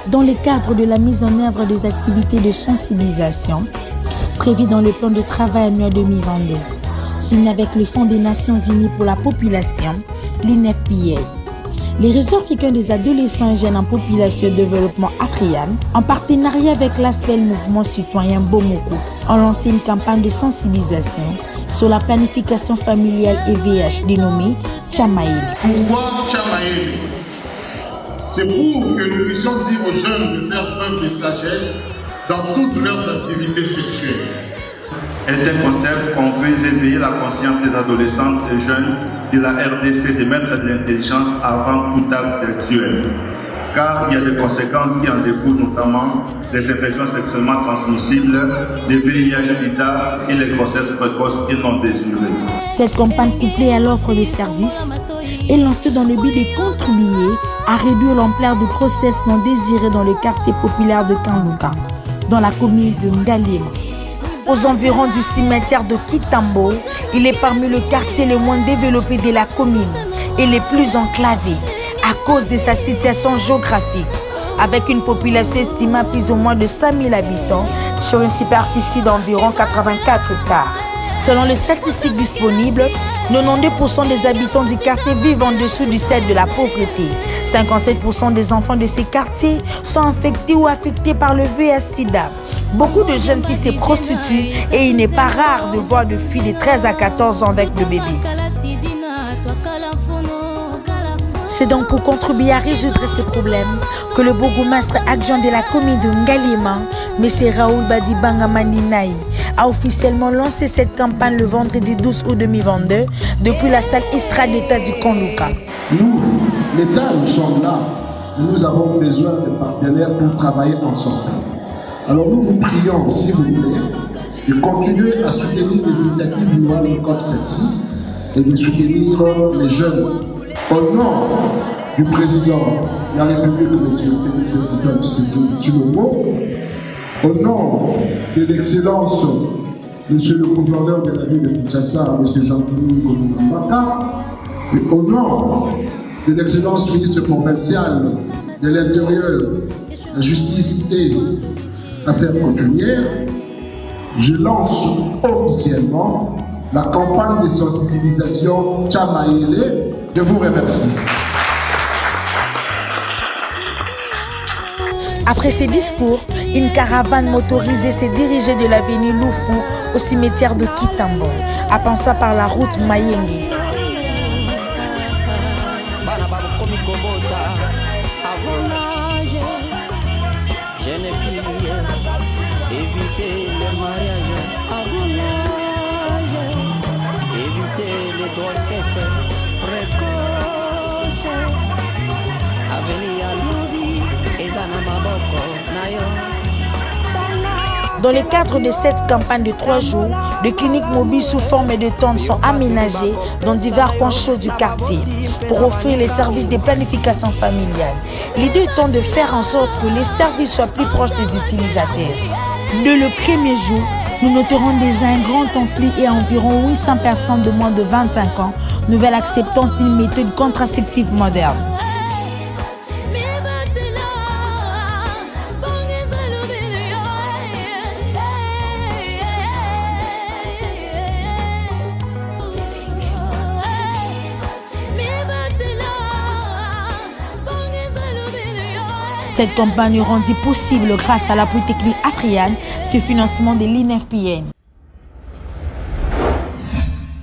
Dans le cadre de la mise en œuvre des activités de sensibilisation prévues dans le plan de travail annuel 2022, signé avec le Fonds des Nations Unies pour la population, l'INFPA, les réseaux africains des adolescents et jeunes en population de développement africaine, en partenariat avec l'ASPEL Mouvement Citoyen Bomoko, ont lancé une campagne de sensibilisation sur la planification familiale et VIH dénommée Tchamaïli. Pourquoi Tchamaïli? C'est pour que nous puissions dire aux jeunes de faire preuve de sagesse dans toutes leurs activités sexuelles. Est un concept qu'on veut éveiller la conscience des adolescents et jeunes de la RDC de mettre de l'intelligence avant tout acte sexuel. Car il y a des conséquences qui en découlent, notamment les infections sexuellement transmissibles, les VIH-Sida et les grossesses précoces et non désirées. Cette campagne couplée à l'offre de services est lancée dans le but de contribuer à réduire l'ampleur de grossesses non désirées dans le quartier populaire de Kanlouka, dans la commune de Ngalema. Aux environs du cimetière de Kitambo, il est parmi le quartier le moins développé de la commune et le plus enclavé à cause de sa situation géographique, avec une population estimée à plus ou moins de 5000 habitants sur une superficie d'environ 84 hectares. Selon les statistiques disponibles, 92% des habitants du quartier vivent en dessous du seuil de la pauvreté. 57% des enfants de ces quartiers sont infectés ou affectés par le VIH-Sida. Beaucoup de jeunes filles se prostituent et il n'est pas rare de voir des filles de 13 à 14 ans avec le bébé. C'est donc pour contribuer à résoudre ces problèmes que le bourgmestre adjoint de la commune de Ngalema, M. Raoul Badibanga Maninaï, a officiellement lancé cette campagne le vendredi 12 août 2022 depuis la salle Estrade d'État du Kanlouka. Nous, l'État, nous sommes là. Nous avons besoin de partenaires pour travailler ensemble. Alors nous vous prions, si vous voulez, de continuer à soutenir les initiatives nouvelles comme celle-ci et de soutenir les jeunes. Au nom du président de la République, M. Félix Tshilombo, au nom de l'excellence, M. le gouverneur de la ville de Kinshasa, M. Jean-Denis Ngomambaka, et au nom de l'excellence ministre provincial de l'Intérieur, la Justice et Affaires coutumières, je lance officiellement la campagne de sensibilisation Tchamaïli. Je vous remercie. Après ces discours, une caravane motorisée s'est dirigée de l'avenue Loufou au cimetière de Kitambo, en passant par la route Mayengi. Éviter le mariage avant l'âge, éviter les grossesses précoces, avenir à l'oubli et zanamaboko nayo. Dans le cadre de cette campagne de 3 jours, des cliniques mobiles sous forme de tentes sont aménagées dans divers coins chauds du quartier pour offrir les services de planification familiale. L'idée étant de faire en sorte que les services soient plus proches des utilisateurs. Dès le premier jour, nous noterons déjà un grand conflit et environ 800 personnes de moins de 25 ans nouvelles acceptant une méthode contraceptive moderne. Cette campagne rendue possible grâce à l'appui technique africain, ce financement de l'INFPA.